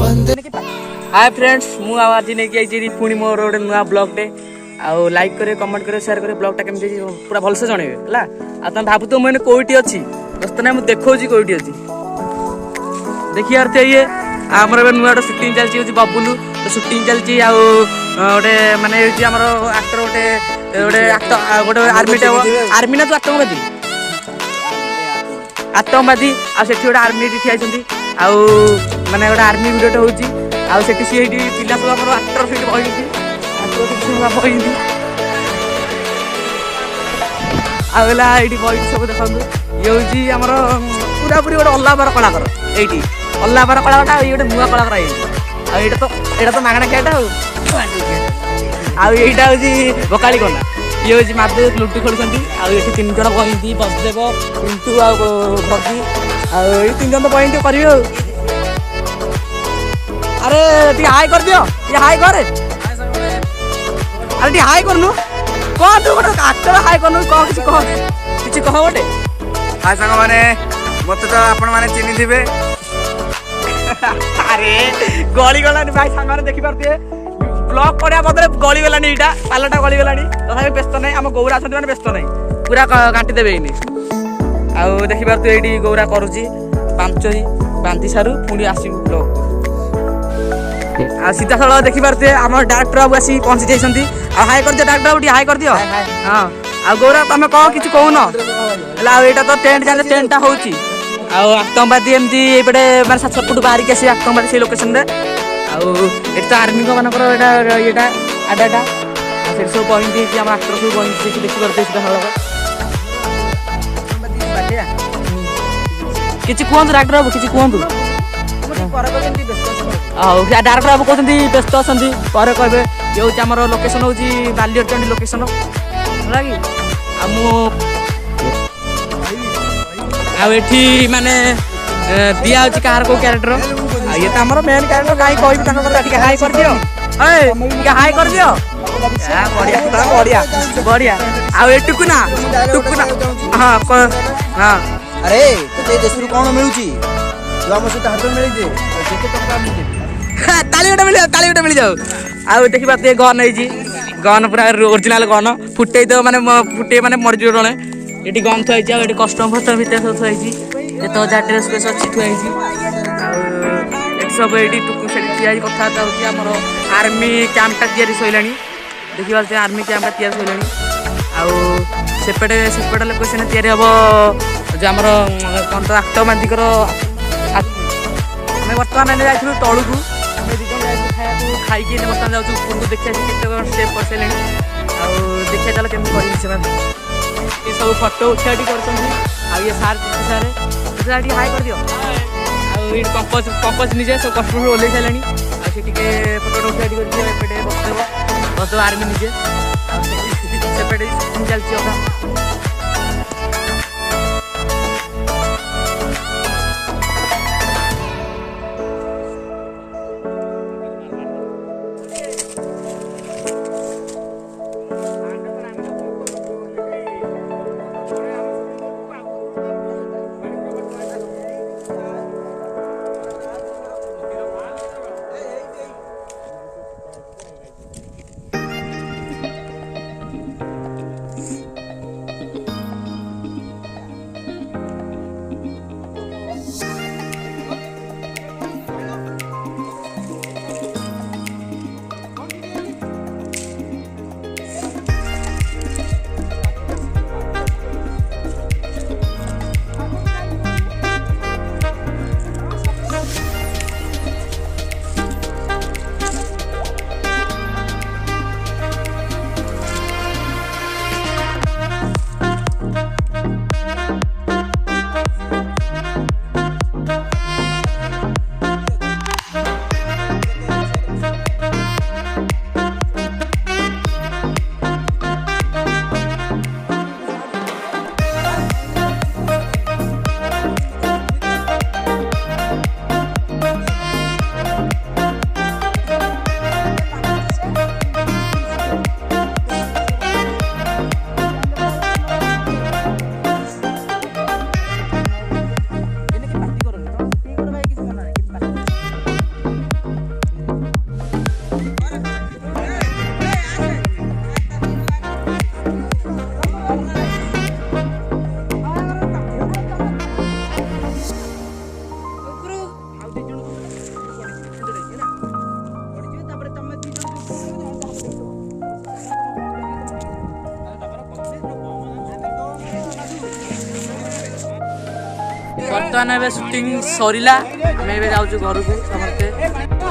hi friends मु आज नहीं पुणी मोर गोटे नुआ ब्लॉगटे आउ लाइक करे कमेंट करे शेयर करे ब्लॉगटा केमती पूरा भलसे जनइबे है तुम भावु तो मैंने कोईटी अच्छी दोस्त ना मुझे देखी कोईटी अच्छी देखिए अर्थ ये आमर नुआ गोटे सुटिंग चलती बबुलू तो सुटिंग चलती गोटे माने आमर आक्टर गोटे गोटे गोटे आर्मी ना तो आतंकवादी आठ गोटे आर्मी ठिया आउ माने गोटे आर्मी भिडियोटे होची आउ सेठी सी पिला सब आमर आक्टर से बहिनी बहिनी आगला ये बहिनी सब देखते ये हूँ आमर पूरा पूरी गोटे अल्लाहबार कलाकार ये अल्लाहबार कलाकार ये गोटे नुआ कलाकार ये तो मागणा खेटा आईटा हूँ बकाली कला ये हूँ माधव लुटु खेलुँच आठ तीन जन बहिनी बसदेव पिंटू आ भगी आई तीन जन तो बहिनी करेंगे अरे टी हाई कर दियो ये हाई करे अरे टी हाई करनु कौन तू गोटे आक्टर हाई करनु किसी कह गोटे हाय सांग माने मत तो आपण माने चिन्ही थिबे अरे गली गलानी भाई सांग माने देखि पारते ब्लॉग करया बदले गली गलानी एटा पालटा गली गलानी तथापि व्यस्त नै हम गौरा अछन माने व्यस्त नै पूरा काटी देबे इनी आ देखि पारते एडी गौरा करूची पांचरी बांधी सारू पुणी आसी ब्लॉग सीधा सड़क देखी पारे आम डाक्टर बाबू आसी पहुंची जाइए हाई कर दियो डाक्टर बाबू हाई कर दियो हाँ आ गौरा तुम कह कि कहून यहाँ तो टेंट जाने टेंटा हो आतंकवादी एमती ये मैं 7 फुट बाहर की आसी आतंकवादी से लोकेशन ये तो आर्मी मानकर यहाँ आडाटा से सब बहिनी आम आक्टर सब बहिनी देखी पारे सीधा सड़क किसी कहतु डाक्टर बाबू किसी कहतु डायरेक्टर बाबू कहते व्यस्त अच्छा पर कहे ये हूँ आम लोकेशन हूँ बालीअटंडी लोकेशन है कि माने दिया कहार को क्यारेक्टर ये तो आम मेन क्यारेक्टर कहीं कह हाई कर दियो हाई कर दियो बढ़िया बढ़िया बढ़िया आउ टुकुना टुकुना हाँ हाँ अरे तो देश कौन मिलूची जो आम सहित हाथ मिले ताली मिल जाओ आ देखी पाते गन है गन पूरा ओरिजिनल गन फुटे तो माने फुटे माने मरजी जड़े ये गन थुआई ये कस्टम फस्टम भितर सब थुआई जो जहाँ ड्रेस फेस अच्छी थुआई सब ये टुकु से ठिया कथबार्ता होमर आर्मी कैंपटा तैयारी सैला देखी पारे आर्मी कैंपटा तैयारी सैला आपेटे सेपटे लोकेशन तैयारी हम जो आमर कौन तो आतंकवादीकर आम बर्तमान जाइलु तलू खाई बर्तमान जाऊँ ऊपर को देखिए स्टेप कर सारे देखिए चल के सब फटो उठा कर सार सारे हाई कर दियो कंपोज कंपोज निजे सब कष्ट ओल्ल सारे फटो उठा करपटे बसदेव आर्मी निजे सेपटे चलती ବର୍ତ୍ତମାନ ଏବେ ସୁଟିଂ ସରିଲା ଆମେ ଏବେ ଯାଉଛୁ ଘରକୁ ସମସ୍ତେ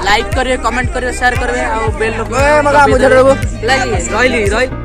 ଲାଇକ୍ କରିବେ କମେଣ୍ଟ କରିବେ ସେୟାର କରିବେ ଆଉ ବେଲ୍ ରହିଲି ରହିଲି